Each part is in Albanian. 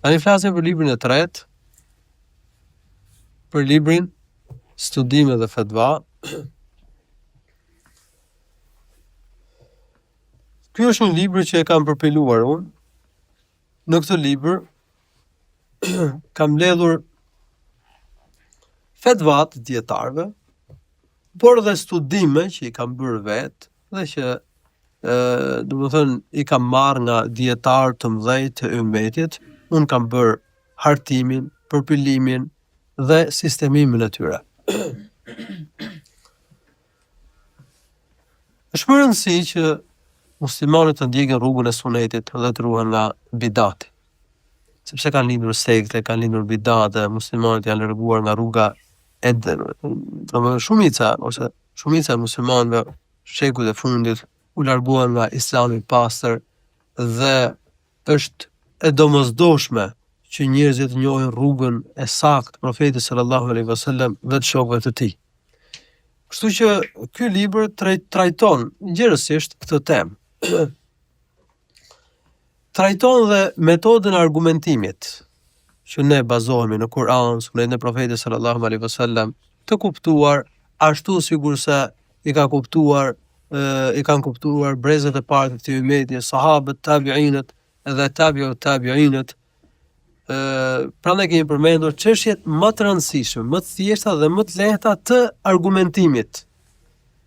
Tani flasim për librin e tretë, për librin Studime dhe Fetva. Ky është një libër që e kam përpiluar unë. Në këtë libër kam mbledhur fetvat të dietarëve, por dhe studime që i kam bërë vetë dhe që domethënë i kam marrë nga dietarë të mëdhenj të ummetit. Unë kam bërë hartimin, përpilimin dhe sistemimin e tyre. Është më rëndësi që muslimanët të ndjekin rrugën e sunetit dhe të ruhen nga bidati. Sepse kanë lindur sekte, kanë lindur bidate, muslimanët janë larguar nga rruga e shumica e muslimanëve shekujt e fundit u larguan nga Islami i pastër dhe është e domosdoshme që njerëzit njohin rrugën e saktë profetit sallallahu alaihi wasallam dhe të shokëve të tij. Kështu që ky libër trajton gjerësisht këtë temë. Trajton dhe metodën e argumentimit që ne bazohemi në Kur'an, Sunetin e profetit sallallahu alaihi wasallam, të kuptuar ashtu sikurse i kanë kuptuar brezët e parë të këtij ummeti, sahabët, tabiinët dhe tabiut tabiinët. Prandaj kemi përmendur çështjet më të rëndësishme, më të thjeshta dhe më të lehta të argumentimit.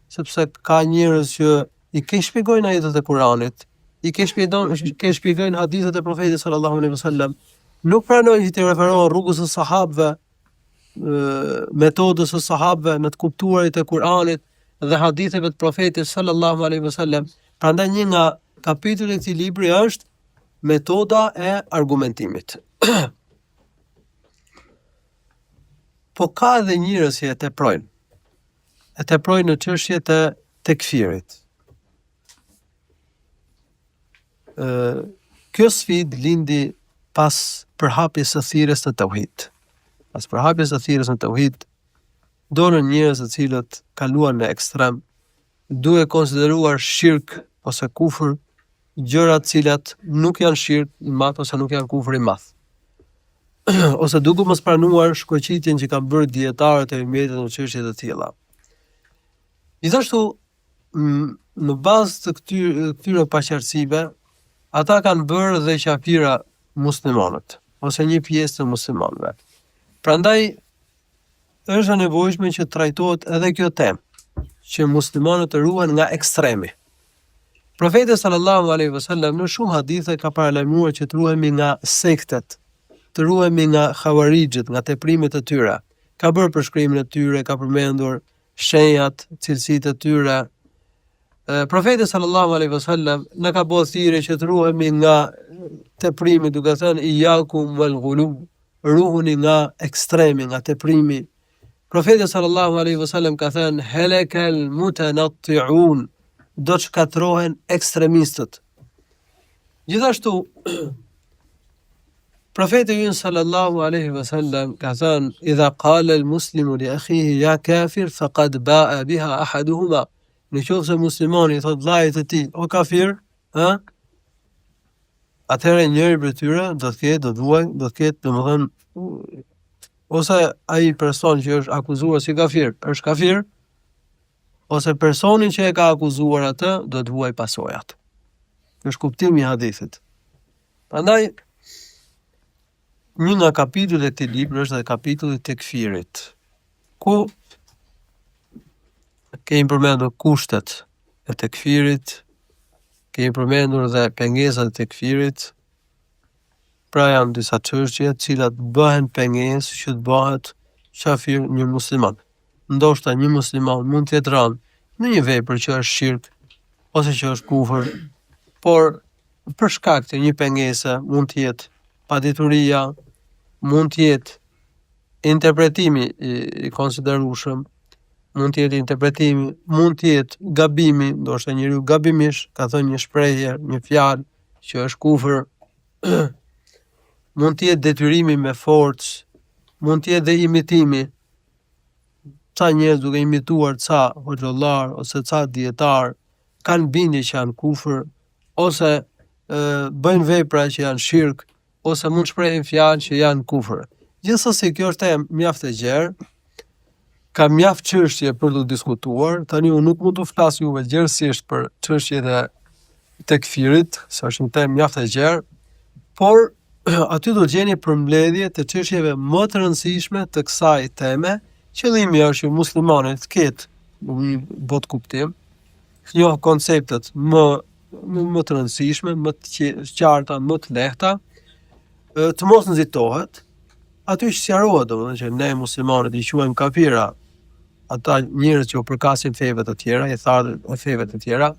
Sepse ka njerëz që i ke shpjegojnë ajetet e Kuranit, i ke shpjegojnë hadithet e profetit sallallahu alaihi wasallam, nuk pranojnë që të referohen rrugës së sahabëve, metodës së sahabëve në të kuptuarit e Kuranit dhe haditheve të profetit sallallahu alaihi wasallam. Prandaj një nga kapitujt e këtij libri është metoda e argumentimit. Po ka edhe njerëz që e teprojnë në çështjet e tekfirit. Kjo sfidë lindi pas përhapjes së thirrjes në tauhid. Pas përhapjes së thirrjes në tauhid, dolën njerëz të cilët kaluan në ekstrem, duke konsideruar shirk ose kufër gjëra të cilat nuk janë shirk i madh ose nuk janë kufër i madh. Ose duke mos pranuar shkoqitjen që kanë bërë dietarët e ummetit në çështje të tilla. Gjithashtu, në bazë të këtyre paqartësive, ata kanë bërë dhe qafira muslimanët ose një pjesë të muslimanëve. Prandaj është e nevojshme që trajtohet edhe kjo temë, që muslimanët të ruhen nga ekstremi. Profeti sallallahu alaihi wasallam në shumë hadithe ka paralajmëruar që të ruhemi nga sektet, të ruhemi nga xhavarixhët, nga teprimet e tyre. Ka bërë përshkrimin e tyre, ka përmendur shenjat, cilësitë e tyre. Profeti sallallahu alaihi wasallam na ka bërë thirrje që të ruhemi nga teprimi, duke thënë iyakum wal ghulub, ruhuni nga ekstremi, nga teprimi. Profeti sallallahu alaihi wasallam ka thënë halakal mutanatti'un, do të shkatrohen ekstremistët. Gjithashtu, profeti ynë sallallahu alaihi wasallam ka thënë idha qala al-muslimu li akhihi ya kafir faqad ba'a biha ahaduhuma. Nëse muslimani thot vllajit të tij o kafir, atëherë njëri prej tyre do të ketë domethënë ose ai person që është akuzuar si kafir, është kafir, ose personi që e ka akuzuar atë do të vuaj pasojat. Kjo është kuptimi i hadithit. Prandaj një nga kapitujt e këtij libri është edhe kapitulli i tekfirit, ku kemi përmendur kushtet e tekfirit, kemi përmendur dhe pengesat e tekfirit. Pra janë disa çështje të cilat bëhen pengesë që të bëhet kafir një musliman. Ndoshta një musliman mund të jetë rënë në një vepër që është shirk ose që është kufër, por për shkak të një pengese mund të jetë padituria, mund të jetë interpretimi i konsiderueshëm, mund të jetë interpretimi, mund të jetë gabimi, ndoshta njeriu gabimisht ka thënë një shprehje, një fjalë që është kufër, mund të jetë detyrimi me forcë, mund të jetë dhe imitimi. Ca njerëz duke imituar ca hoxhallar ose ca dietar kanë bindje që janë kufër ose bëjnë vepra që janë shirk ose mund shprehin fjalë që janë kufër. Gjithsesi kjo është temë mjaft e gjerë, ka mjaft çështje për të diskutuar. Tani unë nuk mund të flas juve gjerësisht për çështjet e tekfirit, se është një temë mjaft e gjerë, por aty do gjeni përmbledhje të çështjeve më të rëndësishme të kësaj teme. Qëllimi është që muslimanët të ketë një botë kuptim, njoh konceptet më të rëndësishme, më të qarta, më të lehta, të mos nxitohet. Aty që sqarohet domethënë që ne muslimanët i quajmë kafira ata njerëz që u përkasin feve të tjera, i tharë e feve të tjera,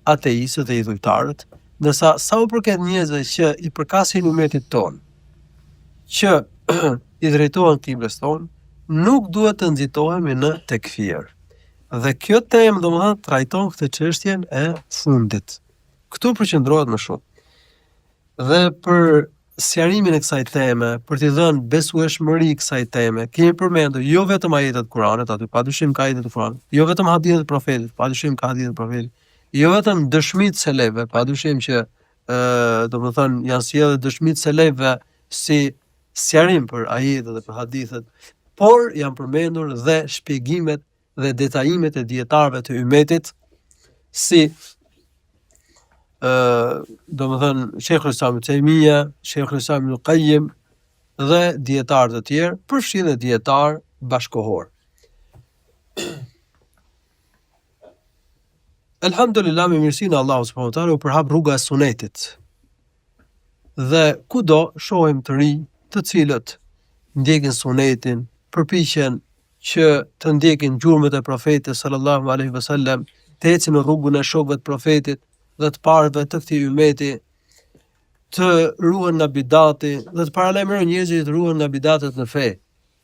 ateistët e idhujtarët, ndërsa sa u përket njerëzve që i përkasin umetit ton, që i drejtohen kiblës ton, nuk duhet të nxitohemi në tekfir. Dhe kjo temë domethënë trajton këtë çështjen e fundit. Këtu përqendrohet më shumë. Dhe për sqarimin e kësaj teme, për t'i dhënë besueshmëri kësaj teme, kemi përmendur jo vetëm ajetet e Kuranit, aty padyshim ka ajetet e Kuranit, jo vetëm hadithet e profetit, padyshim ka hadithet e profetit, jo vetëm dëshmitë e selefëve, padyshim që domethënë janë sjellë dëshmitë e selefëve si sqarim për ajetet dhe për hadithet, por janë përmendur dhe shpjegimet dhe detajimet e dietarëve të ummetit, si domethënë Sheikhul Islam Ibn Taymija, Sheikhul Islam Ibn Qayyim dhe dietarë të tjerë, përfshi dhe dietar bashkohor. Elhamdulillah, me mirësinë e Allahut subhanahu wa taala u përhap rruga e sunetit. Dhe kudo shohim të rinj, të cilët ndjekin sunetin, përpiqen që të ndjekin gjurmët e profetit sallallahu alaihi wasallam, të ecin në rrugën e shokëve të profetit dhe të parëve të këtij ummeti, të ruhen nga bidati dhe të paralajmërojnë njerëzit të ruhen nga bidatet në fe.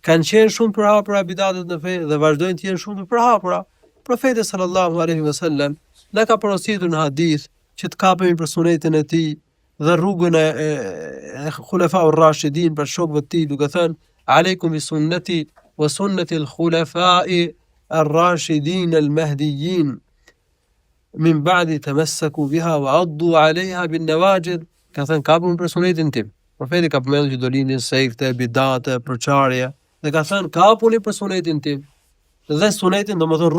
Kanë qenë shumë të përhapura bidatet në fe dhe vazhdojnë të jenë shumë të përhapura. Profeti sallallahu alaihi wasallam na ka porositur në hadith që të kapemi për sunetin e tij dhe rrugën e Khulafaur Rashidin, për shokëve të tij, duke thënë: "Aleikum bi sunnati wa sunnati al-khulafa'i ar-rashidin al-mahdiyyin min ba'di tamassaku biha wa addu 'alayha bin nawajid." Ka thënë kapuni për sunetin tim. Profeti ka përmendur që do lindin sekte, bidate, përçarje, dhe ka thënë kapuni për sunetin tim. Dhe sunetin domethënë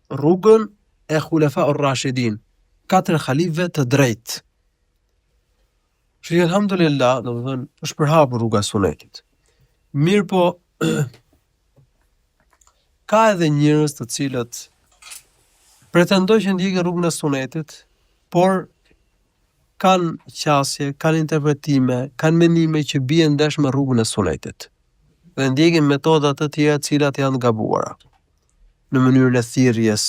rrugën e Khulafaur Rashidin, 4 halifëve të drejtë. Që alhamdulillah, domethënë është përhapur rruga e sunetit. Mirë po, ka edhe njerëz të cilët pretendojnë që ndjekin rrugën e sunetit, por kanë qasje, kanë interpretime, kanë mendime që bien ndesh me rrugën e sunetit. Dhe ndjekin metoda të tjera të cilat janë gabuara. Në mënyrën e thirrjes,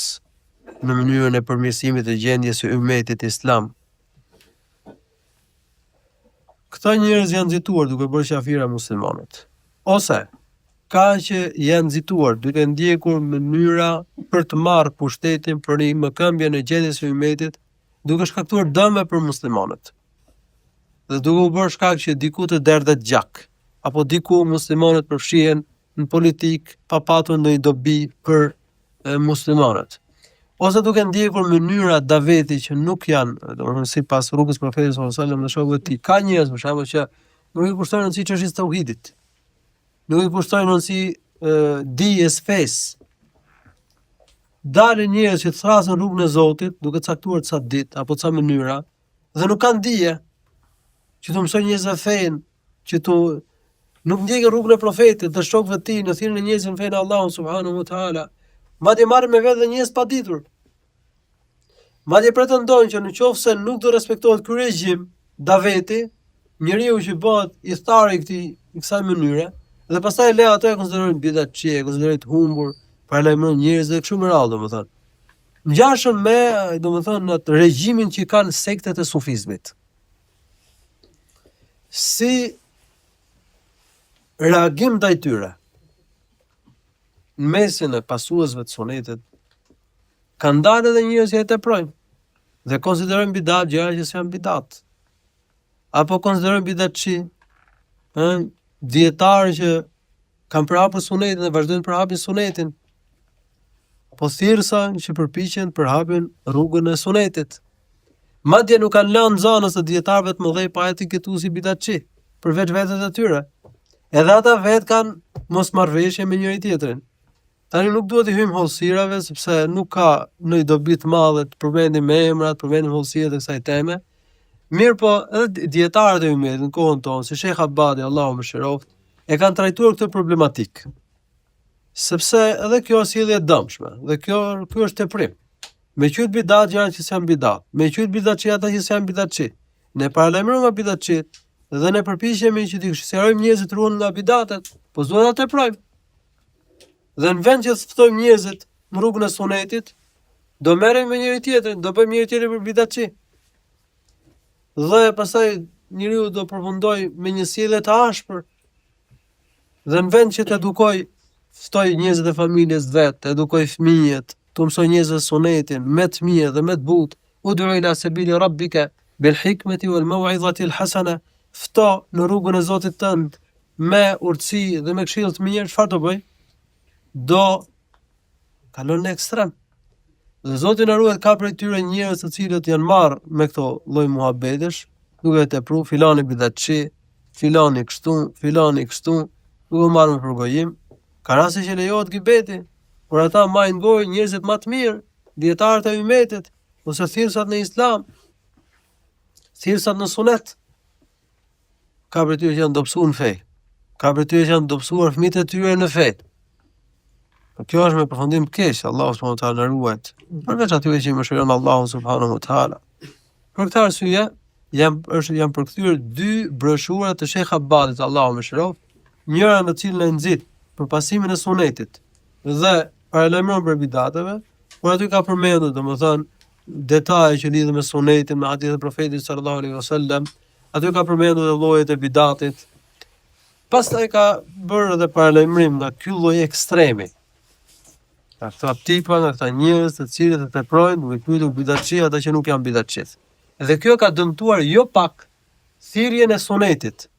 në mënyrën e përmirësimit të gjendjes së ummetit islam. Këta njerëz janë nxituar duke bërë qafira muslimanët. Ose ka që janë nxituar duke ndjekur mënyra për të marrë pushtetin për një mëkëmbje në gjendjes së ummetit, duke shkaktuar dëme për muslimanët. Dhe duke u bërë shkak që diku të derdhet gjak, apo diku muslimanët përfshihen në politik pa patur ndonjë dobi për muslimanët. Ose duke ndjekur mënyra daveti që nuk janë, domethënë sipas rrugës së profetit sallallahu alajhi wasallam dhe shokëve të tij. Ka njerëz për shembull që nuk i kushtojnë rëndësi çështjes së tauhidit. Nuk i kushtojnë rëndësi dijes fesë. Dalin njerëz që thrasin rrugën e Zotit, duke caktuar ca ditë apo ca mënyra, dhe nuk kanë dije që të mësojnë njerëzve fen, që të nuk ndjekin rrugën e profetit dhe shokëve të tij në thirrjen e njerëzve në fenë Allahut subhanahu wa taala. Madje marrin me vete njerëz pa ditur. Madje pretendojnë që nëse nuk do respektohet ky regjim daveti, njeriu që bëhet i tharë i kësaj mënyre, dhe pastaj le ato e konsiderojnë bidatçi, e konsiderojnë të humbur, paralajmërojnë njerëz dhe kështu me radhë, domethënë. Ngjashëm me, domethënë, atë regjimin që kanë sektet e sufizmit. Si reagim ndaj tyre, në mesin e pasuesve të sunetit, kanë dalë edhe njerëz që e teprojnë dhe konsiderojnë bidat gjëra që janë bidat. Apo konsiderojnë bidatçi, dietarë që kanë përhapur sunetin dhe vazhdojnë të përhapin sunetin, po thirrsa që përpiqen të përhapin rrugën e sunetit. Madje nuk kanë lënë zonës të dietarëve të mëdhej pa etiketuar si bidatçi, përveç vetëve të tyre. Edhe ata vetë kanë mosmarrveshje me njëri tjetrin. Tani nuk duhet i hyjmë hollësirave sepse nuk ka ndonjë dobi të madhe të përmendim me emrat, përmendim hollësirat e kësaj teme. Mirë po, edhe dietarët e ummetit në kohën tonë, si Sheikh Abadi, Allahu mëshiroft, e kanë trajtuar këtë problematik. Sepse edhe kjo është sjellje e dëmshme, dhe ky është teprim. Me qytet bidat janë që janë bidat, me qytet bidatçi ata që janë bidatçi. Ne paralajmërojmë bidatçit dhe ne përpiqemi që t'i shqetësojmë njerëzit ruhen nga bidatet, po s'duhet ta teprojmë. Dhe në vend që të ftojmë njerëzit në rrugën e sunetit, do merrem me njëri tjetrin, do bëjmë njëri tjetrin për bidatçi. Dhe pastaj njeriu do përfundoj me një sjellje të ashpër. Dhe në vend që të edukoj, ftoj njerëzit e familjes vet, të edukoj fëmijët, të mësoj njerëzit sunetin me të mirë dhe me të butë, ud'u ila sabili rabbika bil hikmeti wal maw'izati al hasana, fto në rrugën e Zotit tënd me urtësi dhe me këshill të mirë, çfarë do bëj? Do kalon në ekstrem. Dhe Zoti na ruaj ka prej tyre njerëz të cilët janë marrë me këto lloj muhabetesh, duke tepruar filani bidatçi, filani kështu, duke marrë me përgojim. Ka raste që lejohet gibeti, por ata majnë gojë njerëzit më të mirë, dietarët e ummetit, ose thirrsat në islam, thirrsat në sunet. Ka prej tyre që janë dobësuar në fe. Ka prej tyre që janë dobësuar fëmijët e tyre në fe. Kjo është me përfundim të keq, Allahu subhanahu wa taala na ruajt. Përveç atyre që mëshiron Allahu subhanahu wa taala. Për këtë arsye, janë përkthyer 2 broshura të Sheikh Abadit, Allahu mëshiroft, njëra në cilën e nxit për pasimin e sunetit dhe paralajmëron për bidateve, por aty ka përmendur domethënë detaje që lidhen me sunetin, me hadithet e profetit sallallahu alaihi wasallam, aty ka përmendur edhe llojet e bidatit. Pastaj ka bërë edhe paralajmërim nga ky lloj ekstremi. Ka këta tipa, nga këta njerëz të cilët e teprojnë duke pyetur bidatçi ata që nuk janë bidatçi. Dhe kjo ka dëmtuar jo pak thirrjen e sunetit,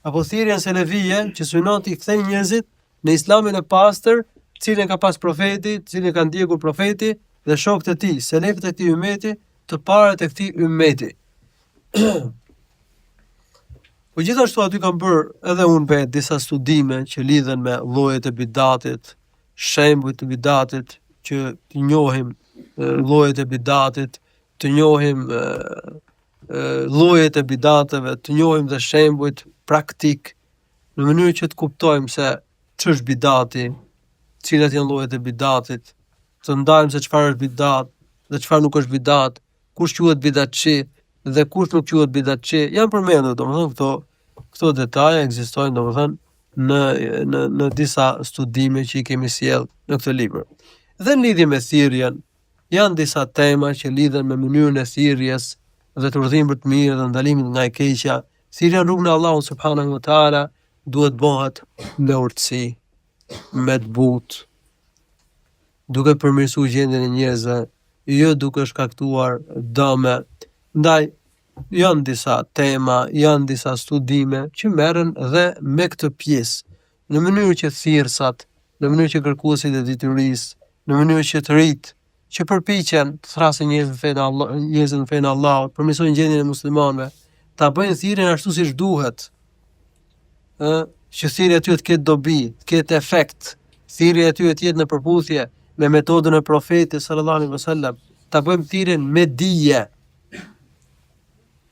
apo thirrjen selefie që synon të kthejnë njerëzit në islamin e pastër, cilën ka pas profeti, cilën ka ndjekur profeti dhe shokët e tij, selefët e këtij ummeti, të parët e këtij ummeti. Po gjithashtu aty kam bërë edhe unë vetë disa studime që lidhen me llojet e bidatit, shembujt të bidatit, që të njohim llojet e bidatit, të njohim llojet e bidateve, të njohim dhe shembujt praktik, në mënyrë që të kuptojmë se ç'është bidati, cilat janë llojet e bidatit, të ndajmë se çfarë është bidat dhe çfarë nuk është bidat, kush quhet bidatçi dhe kush nuk quhet bidatçi. Janë përmendur domethënë këto detaje ekzistojnë domethënë në disa studime që I kemi sjell në këtë libër. Dhe në lidhje me thirrjen, janë disa tema që lidhen me mënyrën e thirrjes dhe të urdhimit të mirë dhe ndalimit nga e keqja. Thirrja në rrugën e Allahut subhanahu wa taala duhet bëhet me urtësi, me të butë, duke përmirësuar gjendjen e njerëzve, jo duke shkaktuar dëme. Ndaj janë disa tema, janë disa studime që merren dhe me këtë pjesë, në mënyrë që thirrsat, në mënyrë që kërkuesit e detyrisë, në mënyrë që të rit që përpiqen të thrasin njerëzit në fenë e Allahut, përmirësojnë gjendjen e muslimanëve, ta bëjnë thirrjen ashtu siç duhet. Që thirrja e tyre të ketë dobi, të ketë efekt, thirrja e tyre të jetë në përputhje me metodën e profetit sallallahu alaihi wasallam, ta bëjmë thirrjen me dije,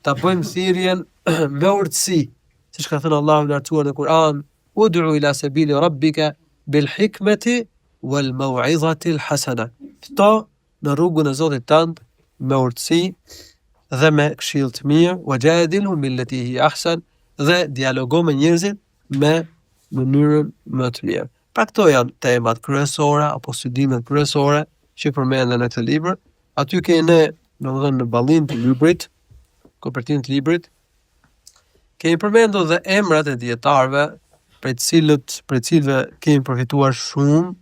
ta bëjmë thirrjen me urtësi, siç ka thënë Allahu i lartësuar në Kur'an, ud'u ila sabili rabbika bil hikmeti wal maw'izati al hasana. Fto në rrugën e Zotit tënd me urtësi dhe me këshill të mirë, wajadilhum billati hi ahsan, dhe dialogo me njerëzit me mënyrën më të mirë. Pra këto janë temat kryesore apo studimet kryesore që përmenden në këtë libër. Aty keni domethënë në ballinë të librit, kopertinën të librit, kemi përmendur dhe emrat e dietarëve, prej të cilëve kemi përfituar shumë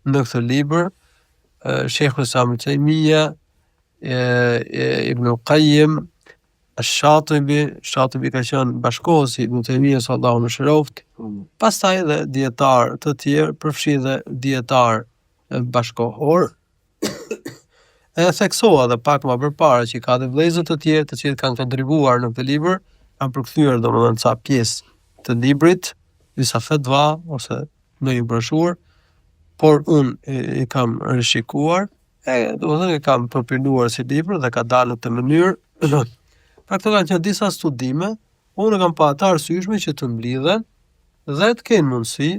në këtë libër, Sheikh Islam Ibn Taymija, Ibn Qayyim, Shatibi ka qenë bashkohës I Ibn Taymijës, Allahu mëshiroft, pastaj edhe dietar të tjerë, përfshi dhe dietar bashkohor. E theksoa dhe pak më përpara që ka dhe vëllezër të tjerë të cilët kanë kontribuar në këtë libër, kanë përkthyer domethënë ca pjesë të librit, disa fatva ose në një broshurë, por unë i kam rishikuar, domethënë e kam përpinuar si libër dhe ka dalë në këtë mënyrë. Pra këto kanë qenë disa studime, unë kam pa të arsyeshme që të mblidhen dhe të kenë mundësi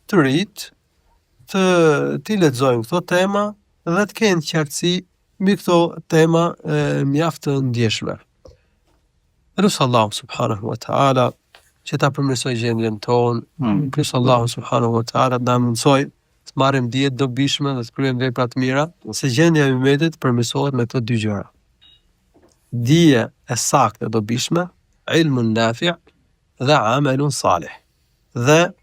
të rit të lexojnë këto tema dhe të kenë qartësi mbi këto tema mjaft të ndjeshme. Lutë Allahu subhanahu wa ta'ala që ta përmirësoj gjendjen tonë, lutë Allahu subhanahu wa ta'ala na mundsoj të marrim dije të dobishme dhe të kryejmë vepra të mira, se gjendja e ummetit përmirësohet me këto dy gjëra. Dije e saktë e dobishme, ilmun nafi' dhe amalun salih. Dhe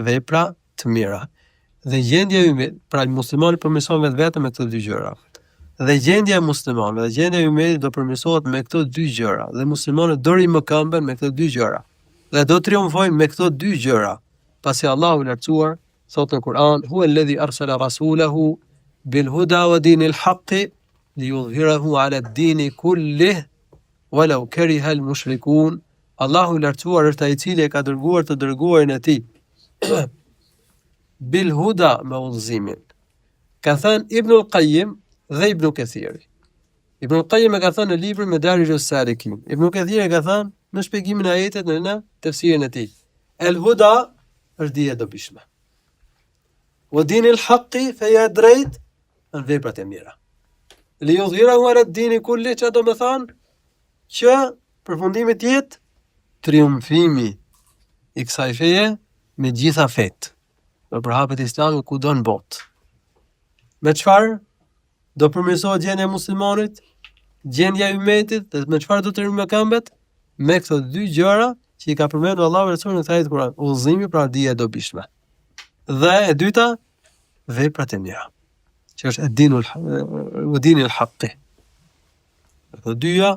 vepra të mira. Dhe gjendja e ummetit, pra muslimani përmirësohet vetëm me këto dy gjëra. Dhe gjendja e muslimanëve dhe gjendja e ummetit do përmirësohet me këto dy gjëra. Dhe muslimanët do rimëkëmben me këto dy gjëra. Dhe do triumfojnë me këto dy gjëra. Pasi Allahu i lartësuar thot në Kur'an, huwa alladhi arsala rasulahu bil huda wa dinil haqqi liyudhhirahu ala ad-dini kullih walau kariha al-mushrikun. Allahu i lartësuar është ai i cili e ka dërguar të dërguarin e tij bil huda me udhëzimin. Ka thënë Ibnul Qayyim dhe Ibn Kathiri. Ibn Qayyim e ka thënë në librin Madarijus Salikin. Ibn Kathiri e ka thënë në shpjegimin e ajetit në tefsirin e tij. El huda është dija e dobishme. Wa dinil haqqi feja drejt në veprat e mira. Li yudhhirahu ala ad-dini kulli, që do me thanë që përfundimi të jetë triumfimi i kësaj feje me gjitha fetë. Do përhapet Islami kudo në botë. Me çfarë do përmirësohet gjendja e muslimanit, gjendja e ummetit, dhe me çfarë do të rimëkëmbet? Me këto dy gjëra që i ka përmendur Allahu dhe Resulullah në këtë ajet Kur'an, udhëzimi pra dija e dobishme. Dhe e dyta, veprat e mira, që është dinul haqqi. Këto dyja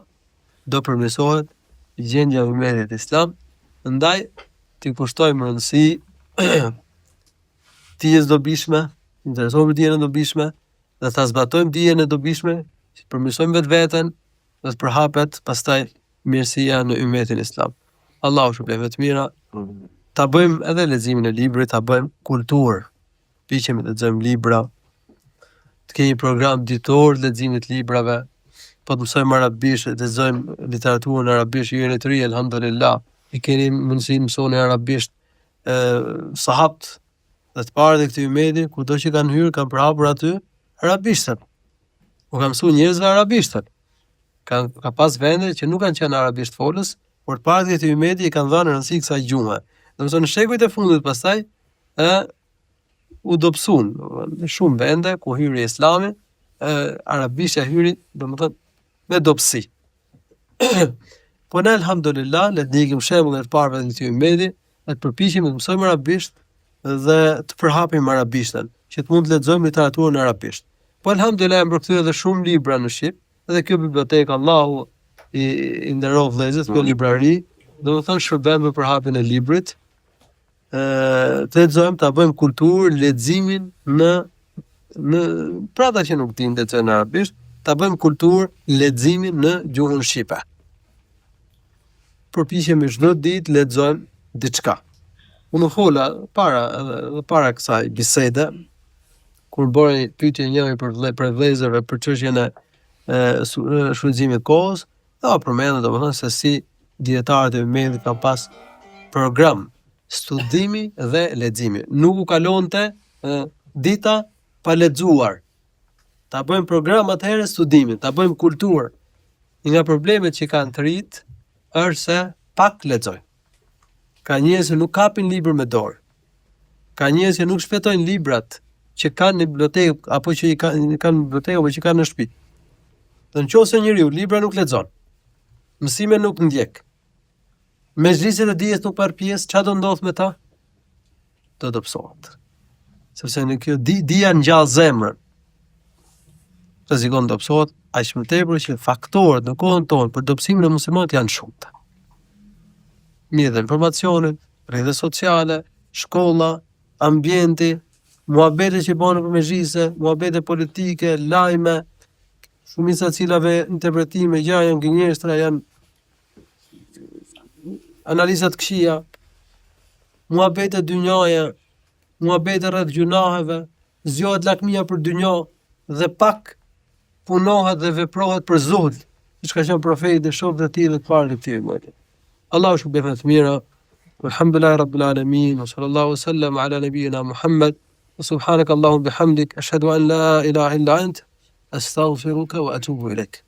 do përmirësohet gjendja e ummetit islam, ndaj t'i kushtojmë rëndësi dijes dobishme, interesohemi për dijen e dobishme, dhe ta zbatojmë dijen e dobishme, që të përmirësojmë vetveten, dhe të përhapet pastaj mirësia në ummetin islam. Allahu shpëlbej të mira. Ta bëjmë edhe leximin e librit, ta bëjmë kulturë. Piqemi të lexojmë libra, të kemi një program ditor të leximit të librave, po të mësojmë arabisht, të lexojmë literaturën arabisht, ju jeni të ri, elhamdulillah, i keni mundësi të mësoni arabisht. Sahabët dhe të parët e këtij ummeti, kudo që kanë hyrë, kanë përhapur aty arabishtën. U kanë mësuar njerëzve arabishtën. Ka pas vende që nuk kanë qenë arabisht folës, por të parët e këtij ummeti i kanë dhënë rëndësi kësaj gjume. Domethënë në shekujt e fundit pastaj u dobësuan në shumë vende ku hyri Islami, arabishtja hyri, domethënë me dobësi. Po ne elhamdulillah, le të ndjekim shembullin e të parëve të këtij ummeti, dhe të përpiqemi të mësojmë arabisht dhe të përhapim arabishtën, që të mund të lexojmë literaturën arabisht. Po elhamdulillah më përkthyer edhe shumë libra në shqip, dhe kjo bibliotekë Allahu i nderoj vëllezërit, kjo librari, domethënë shërben me përhapjen e librit. Të lexojmë, ta bëjmë kulturë, leximin në për ata që nuk dinë të lexojnë arabisht, ta bëjmë kulturë, leximin në gjuhën shqipe. Përpiqemi çdo ditë lexojmë diçka. Unë fola para kësaj bisede, kur bëri pyetje njëri për vëllezërve për çështjen e shfrytëzimit të kohës, përmendën domethënë se si dietarët e ummetit kanë pas program studimi dhe leximi. Nuk u kalonte dita pa lexuar. Ta bëjmë program atëherë studimit, ta bëjmë kulturë. Një nga problemet që kanë të rit është se pak lexojnë. Ka njerëz që nuk kapin libër me dorë. Ka njerëz që nuk shfletojnë librat që kanë në bibliotekë apo që i kanë në bibliotekë apo që kanë në shtëpi. Dhe nëse njeriu libra nuk lexon, mësime nuk ndjek, mezhliset e dijes nuk marr pjesë, çfarë do ndodh me ta? Do dobësohet. Sepse në kjo dija ngjall zemrën. Rrezikon dobësohet aq më tepër që faktorët në kohën tonë për dobësimin e muslimanit janë shumë. Mjet e informacionit, rrjetet sociale, shkolla, ambienti, muhabete që bëhen për mezhise, muhabete politike, lajme, shumica e cilave interpretime janë gënjeshtra, janë analiza të këqija, muhabete dynjaje, muhabete rreth gjunaheve, zgjohet lakmia për dynjë dhe pak punohet dhe veprohet për zuhd, siç ka qenë profeti dhe shokët e tij të parë të këtij. Allahu shpërblet të mira. Alhamdulillahi rabbil alamin wa sallallahu sallam ala nabiyyina Muhammad wa subhanaka Allahumma bihamdik ashhadu an la ilaha illa ant astaghfiruka wa atubu ilaik.